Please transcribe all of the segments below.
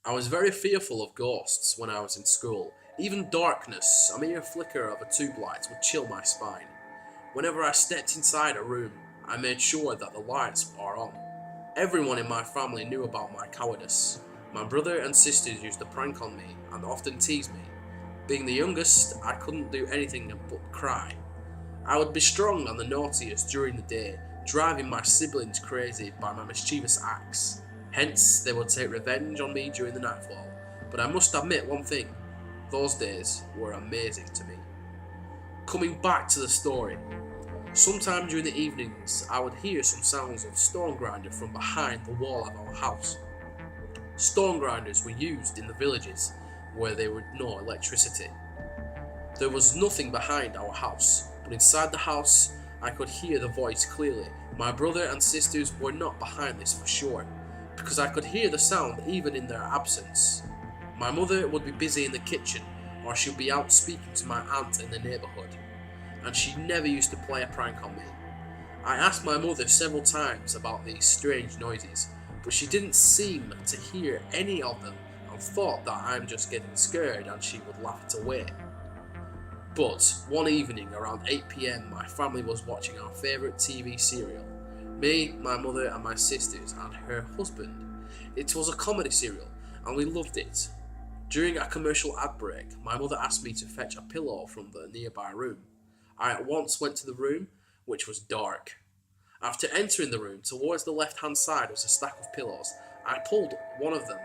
I was very fearful of ghosts when I was in school. Even darkness, a mere flicker of a tube light, would chill my spine. Whenever I stepped inside a room, I made sure that the lights are on. Everyone in my family knew about my cowardice. My brother and sisters used to prank on me and often tease me. Being the youngest, I couldn't do anything but cry. I would be strong and the naughtiest during the day, driving my siblings crazy by my mischievous acts. Hence, they would take revenge on me during the nightfall. But I must admit one thing, those days were amazing to me. Coming back to the story, sometime during the evenings, I would hear some sounds of stone grinder from behind the wall of our house. Stone grinders were used in the villages where there was no electricity. There was nothing behind our house, but inside the house, I could hear the voice clearly. My brother and sisters were not behind this for sure, because I could hear the sound even in their absence. My mother would be busy in the kitchen, or she'd be out speaking to my aunt in the neighbourhood, and she never used to play a prank on me. I asked my mother several times about these strange noises, but she didn't seem to hear any of them and thought that I'm just getting scared and she would laugh it away. But one evening around 8 PM, my family was watching our favourite TV serial. Me, my mother and my sisters and her husband. It was a comedy serial and we loved it. During a commercial ad break, my mother asked me to fetch a pillow from the nearby room. I at once went to the room, which was dark. After entering the room, towards the left-hand side was a stack of pillows. I pulled one of them,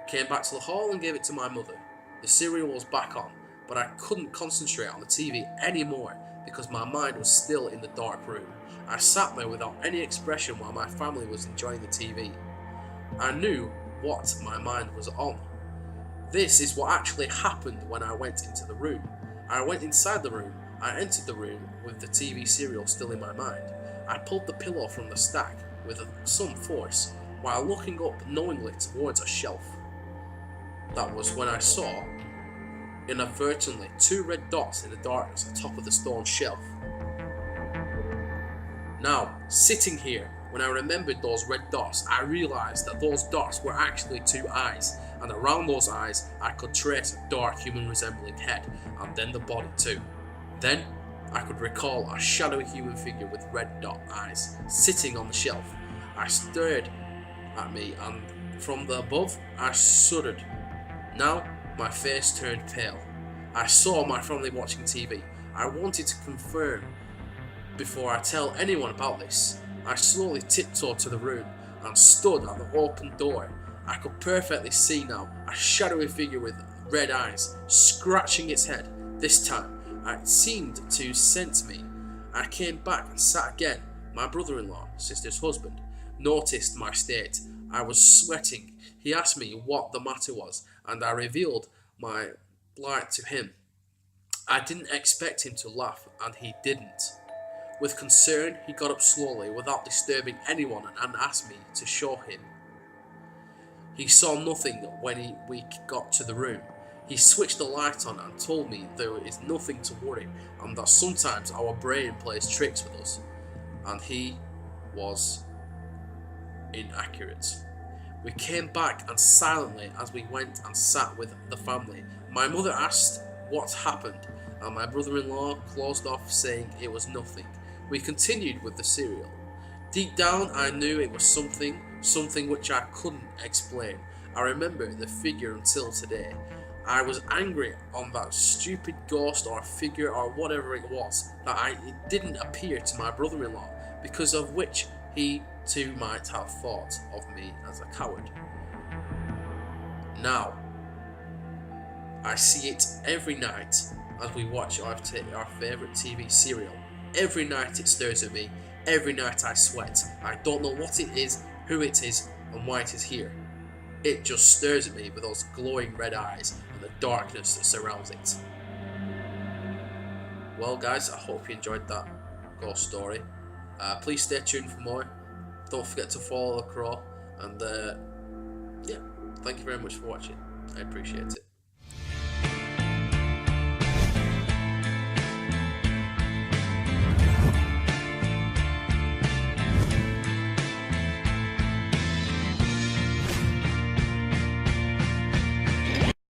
came back to the hall and gave it to my mother. The serial was back on, but I couldn't concentrate on the TV anymore because my mind was still in the dark room. I sat there without any expression while my family was enjoying the TV. I knew what my mind was on. This is what actually happened when I went into the room. I went inside the room. I entered the room with the TV serial still in my mind. I pulled the pillow from the stack with some force while looking up knowingly towards a shelf. That was when I saw, inadvertently, two red dots in the darkness atop of the stone shelf. Now, sitting here, when I remembered those red dots, I realised that those dots were actually two eyes, and around those eyes I could trace a dark human resembling head, and then the body too. Then, I could recall a shadowy human figure with red dot eyes, sitting on the shelf. I stared at me, and from the above, I shuddered. Now, my face turned pale. I saw my family watching TV. I wanted to confirm before I tell anyone about this. I slowly tiptoed to the room and stood at the open door. I could perfectly see now a shadowy figure with red eyes, scratching its head. This time, it seemed to sense me. I came back and sat again. My brother-in-law, sister's husband, noticed my state. I was sweating. He asked me what the matter was, and I revealed my plight to him. I didn't expect him to laugh, and he didn't. With concern, he got up slowly, without disturbing anyone, and asked me to show him. He saw nothing when we got to the room. He switched the light on and told me there is nothing to worry, and that sometimes our brain plays tricks with us. And he was inaccurate. We came back, and silently as we went and sat with the family, my mother asked what happened, and my brother-in-law closed off saying it was nothing. We continued with the serial. Deep down I knew it was something which I couldn't explain. I remember the figure until today. I was angry on that stupid ghost or figure or whatever it was, that it didn't appear to my brother-in-law, because of which he too might have thought of me as a coward. Now, I see it every night as we watch our favourite TV serial. Every night it stares at me, every night I sweat. I don't know what it is, who it is, and why it is here. It just stares at me with those glowing red eyes and the darkness that surrounds it. Well guys, I hope you enjoyed that ghost story. Please stay tuned for more. Don't forget to follow The Crow, and yeah, thank you very much for watching. I appreciate it.